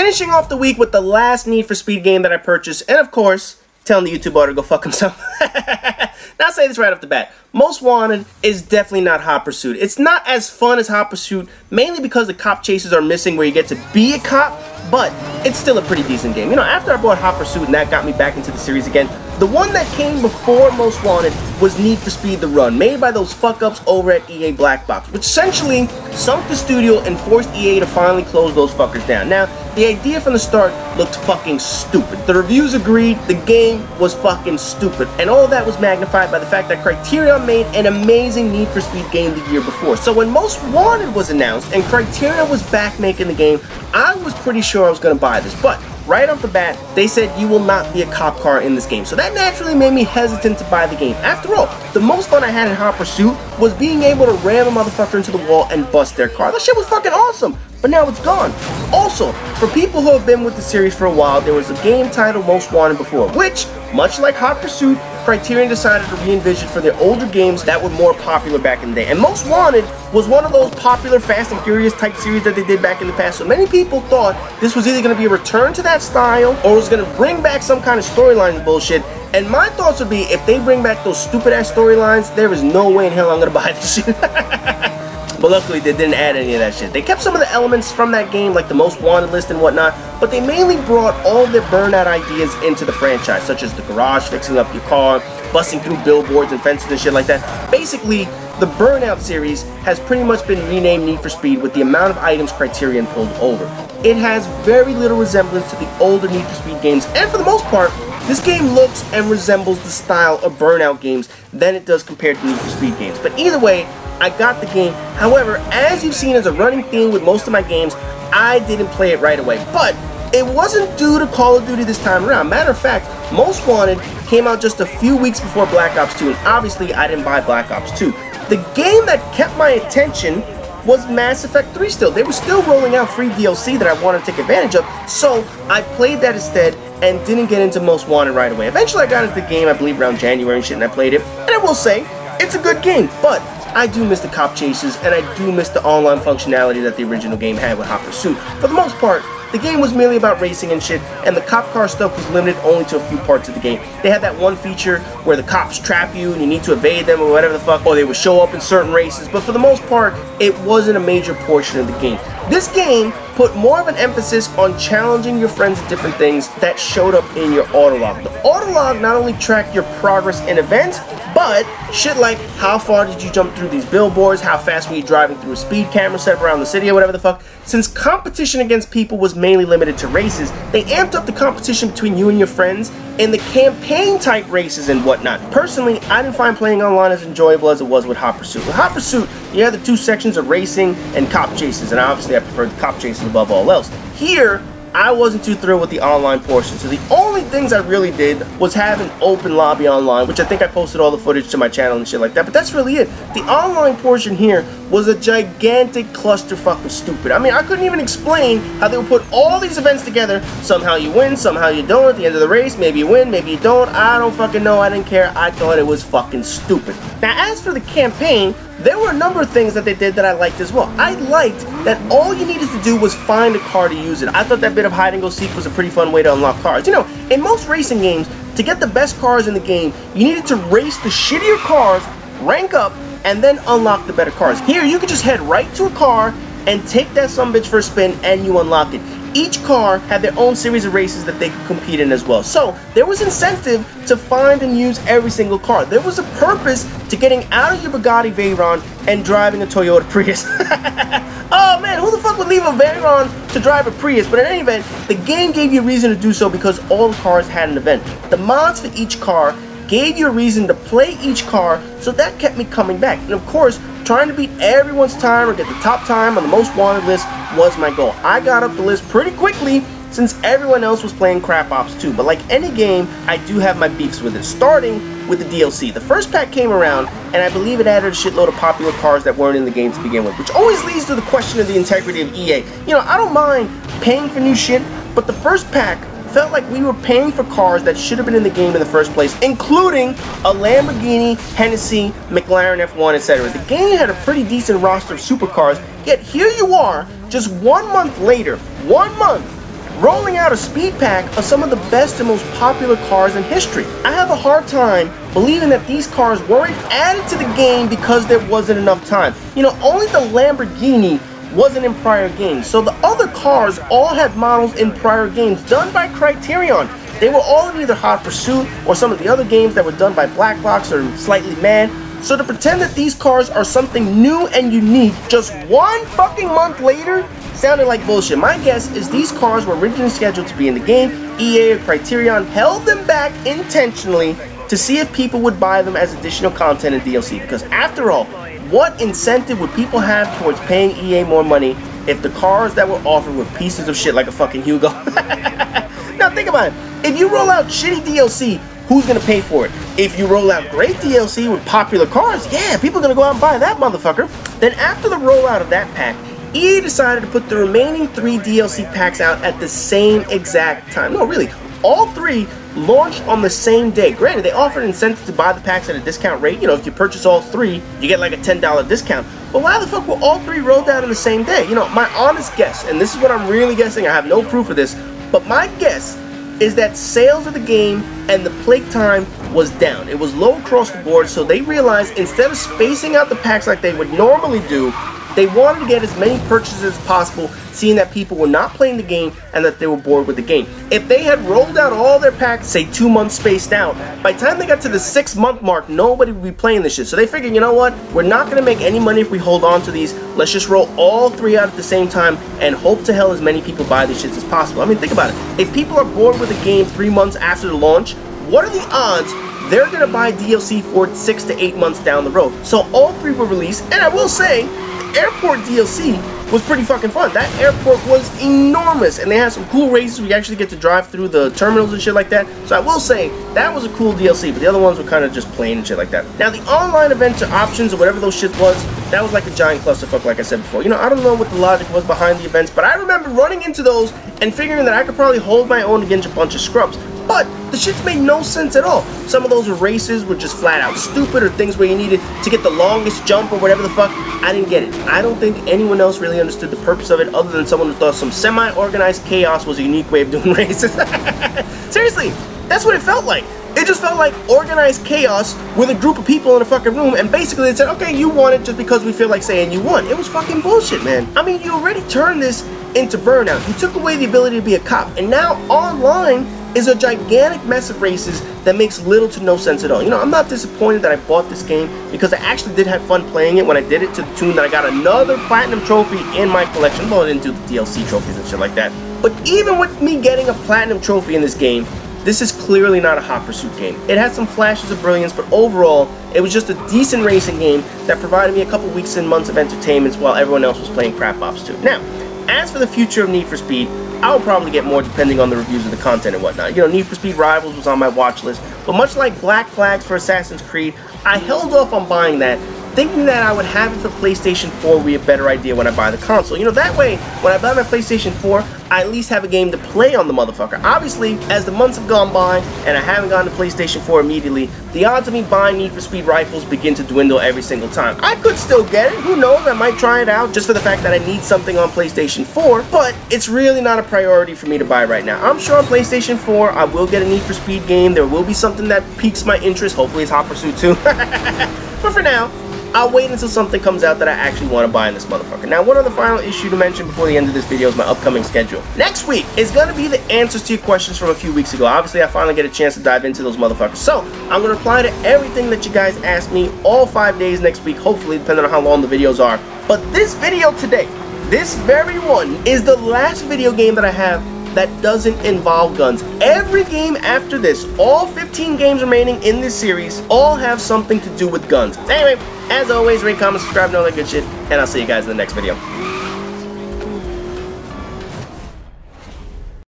Finishing off the week with the last Need for Speed game that I purchased, and of course, telling the YouTube owner to go fuck himself. Now, I'll say this right off the bat. Most Wanted is definitely not Hot Pursuit. It's not as fun as Hot Pursuit, mainly because the cop chases are missing where you get to be a cop, but it's still a pretty decent game. You know, after I bought Hot Pursuit and that got me back into the series again, the one that came before Most Wanted was Need for Speed The Run, made by those fuck-ups over at EA Black Box, which essentially sunk the studio and forced EA to finally close those fuckers down. Now, the idea from the start looked fucking stupid. The reviews agreed, the game was fucking stupid, and all of that was magnified by the fact that Criterion made an amazing Need for Speed game the year before. So when Most Wanted was announced and Criterion was back making the game, I was pretty sure I was going to buy this, but right off the bat, they said you will not be a cop car in this game. So that naturally made me hesitant to buy the game. After all, the most fun I had in Hot Pursuit was being able to ram a motherfucker into the wall and bust their car. That shit was fucking awesome, but now it's gone. Also, for people who have been with the series for a while, there was a game titled Most Wanted before, which, much like Hot Pursuit, Criterion decided to re-envision for their older games that were more popular back in the day. And Most Wanted was one of those popular Fast and Furious type series that they did back in the past. So many people thought this was either going to be a return to that style or was going to bring back some kind of storyline bullshit. And my thoughts would be, if they bring back those stupid ass storylines, there is no way in hell I'm going to buy this shit. But luckily they didn't add any of that shit. They kept some of the elements from that game, like the Most Wanted list and whatnot, but they mainly brought all their Burnout ideas into the franchise, such as the garage, fixing up your car, busting through billboards and fences and shit like that. Basically, the Burnout series has pretty much been renamed Need for Speed with the amount of items Criterion pulled over. It has very little resemblance to the older Need for Speed games, and for the most part, this game looks and resembles the style of Burnout games than it does compared to Need for Speed games. But either way, I got the game. However, as you've seen as a running theme with most of my games, I didn't play it right away. But it wasn't due to Call of Duty this time around. Matter of fact, Most Wanted came out just a few weeks before Black Ops 2, and obviously I didn't buy Black Ops 2. The game that kept my attention was Mass Effect 3 still. They were still rolling out free DLC that I wanted to take advantage of, so I played that instead and didn't get into Most Wanted right away. Eventually I got into the game, I believe around January and shit, and I played it. And I will say, it's a good game, but I do miss the cop chases, and I do miss the online functionality that the original game had with Hot Pursuit. For the most part, the game was merely about racing and shit, and the cop car stuff was limited only to a few parts of the game. They had that one feature where the cops trap you and you need to evade them or whatever the fuck, or they would show up in certain races, but for the most part, it wasn't a major portion of the game. This game put more of an emphasis on challenging your friends at different things that showed up in your autolog. The autolog not only tracked your progress in events, but shit like how far did you jump through these billboards, how fast were you driving through a speed camera set up around the city or whatever the fuck. Since competition against people was mainly limited to races, they amped up the competition between you and your friends in the campaign type races and whatnot. Personally, I didn't find playing online as enjoyable as it was with Hot Pursuit. With Hot Pursuit, you had the two sections of racing and cop chases, and obviously I preferred the cop chases above all else. Here, I wasn't too thrilled with the online portion, so the only things I really did was have an open lobby online, which I think I posted all the footage to my channel and shit like that, but that's really it. The online portion here was a gigantic clusterfuck of stupid. I mean, I couldn't even explain how they would put all these events together. Somehow you win, somehow you don't. At the end of the race, maybe you win, maybe you don't. I don't fucking know. I didn't care. I thought it was fucking stupid. Now, as for the campaign, there were a number of things that they did that I liked as well. I liked that all you needed to do was find a car to use it. I thought that bit of hide and go seek was a pretty fun way to unlock cars. You know, in most racing games, to get the best cars in the game, you needed to race the shittier cars, rank up, and then unlock the better cars. Here, you could just head right to a car and take that sumbitch for a spin, and you unlock it. Each car had their own series of races that they could compete in as well. So there was incentive to find and use every single car. There was a purpose to getting out of your Bugatti Veyron and driving a Toyota Prius. Oh man, who the fuck would leave a Veyron to drive a Prius? But in any event, the game gave you a reason to do so because all the cars had an event. The mods for each car gave you a reason to play each car, so that kept me coming back. And of course, trying to beat everyone's time or get the top time on the Most Wanted list was my goal. I got up the list pretty quickly since everyone else was playing Crap Ops 2, but like any game, I do have my beefs with it, starting with the DLC. The first pack came around, and I believe it added a shitload of popular cars that weren't in the game to begin with, which always leads to the question of the integrity of EA. You know, I don't mind paying for new shit, but the first pack felt like we were paying for cars that should have been in the game in the first place, including a Lamborghini, Hennessy, McLaren F1, etc. The game had a pretty decent roster of supercars, yet here you are, just 1 month later, 1 month, rolling out a speed pack of some of the best and most popular cars in history. I have a hard time believing that these cars weren't added to the game because there wasn't enough time. You know, only the Lamborghini wasn't in prior games, so the other cars all had models in prior games done by Criterion. They were all in either Hot Pursuit or some of the other games that were done by Black Box or Slightly Mad. So to pretend that these cars are something new and unique just 1 fucking month later sounded like bullshit. My guess is these cars were originally scheduled to be in the game. EA or Criterion held them back intentionally to see if people would buy them as additional content and DLC, because after all, what incentive would people have towards paying EA more money if the cars that were offered were pieces of shit like a fucking Hugo? Now think about it. If you roll out shitty DLC, who's gonna pay for it? If you roll out great DLC with popular cars, yeah, people are gonna go out and buy that motherfucker. Then after the rollout of that pack, EA decided to put the remaining 3 DLC packs out at the same exact time. No, really, all 3 launched on the same day. Granted, they offered incentives to buy the packs at a discount rate. You know, if you purchase all 3, you get like a $10 discount. But why the fuck were all 3 rolled out on the same day? You know, my honest guess, and this is what I'm really guessing, I have no proof of this, but my guess is that sales of the game and the play time was down. It was low across the board, so they realized instead of spacing out the packs like they would normally do, they wanted to get as many purchases as possible, seeing that people were not playing the game and that they were bored with the game. If they had rolled out all their packs, say 2 months spaced out, by the time they got to the 6-month mark, nobody would be playing this shit. So they figured, you know what? We're not going to make any money if we hold on to these. Let's just roll all 3 out at the same time and hope to hell as many people buy these shits as possible. I mean, think about it. If people are bored with the game 3 months after the launch, what are the odds they're going to buy DLC for 6 to 8 months down the road? So all 3 were released, and I will say, Airport DLC was pretty fucking fun. That airport was enormous, and they had some cool races. We actually get to drive through the terminals and shit like that. So I will say, that was a cool DLC, but the other ones were kind of just plain and shit like that. Now, the online events or options or whatever those shit was, that was like a giant clusterfuck, like I said before. You know, I don't know what the logic was behind the events, but I remember running into those and figuring that I could probably hold my own against a bunch of scrubs. But the shits made no sense at all. Some of those races were just flat out stupid, or things where you needed to get the longest jump or whatever the fuck. I didn't get it. I don't think anyone else really understood the purpose of it, other than someone who thought some semi-organized chaos was a unique way of doing races. Seriously, that's what it felt like. It just felt like organized chaos with a group of people in a fucking room, and basically they said, okay, you won it just because we feel like saying you won. It was fucking bullshit, man. I mean, you already turned this into Burnout. You took away the ability to be a cop, and now online is a gigantic mess of races that makes little to no sense at all. You know, I'm not disappointed that I bought this game, because I actually did have fun playing it when I did it, to the tune that I got another platinum trophy in my collection. Well, I didn't do the DLC trophies and shit like that. But even with me getting a platinum trophy in this game, this is clearly not a Hot Pursuit game. It had some flashes of brilliance, but overall, it was just a decent racing game that provided me a couple weeks and months of entertainment while everyone else was playing crap ops too. Now, as for the future of Need for Speed, I'll probably get more depending on the reviews of the content and whatnot. You know, Need for Speed Rivals was on my watch list, but much like Black Flags for Assassin's Creed, I held off on buying that, thinking that I would have it for PlayStation 4 would be a better idea when I buy the console. You know, that way, when I buy my PlayStation 4, I at least have a game to play on the motherfucker. Obviously, as the months have gone by, and I haven't gotten to PlayStation 4 immediately, the odds of me buying Need for Speed Rifles begin to dwindle every single time. I could still get it, who knows, I might try it out, just for the fact that I need something on PlayStation 4, but it's really not a priority for me to buy right now. I'm sure on PlayStation 4, I will get a Need for Speed game, there will be something that piques my interest, hopefully it's Hot Pursuit 2, but for now, I'll wait until something comes out that I actually want to buy in this motherfucker. Now, one other final issue to mention before the end of this video is my upcoming schedule. Next week is going to be the answers to your questions from a few weeks ago. Obviously, I finally get a chance to dive into those motherfuckers. So, I'm going to reply to everything that you guys asked me all 5 days next week, hopefully, depending on how long the videos are. But this video today, this very one, is the last video game that I have that doesn't involve guns. Every game after this, all 15 games remaining in this series, all have something to do with guns. Anyway, as always, rate, comment, subscribe, and all that good shit, and I'll see you guys in the next video.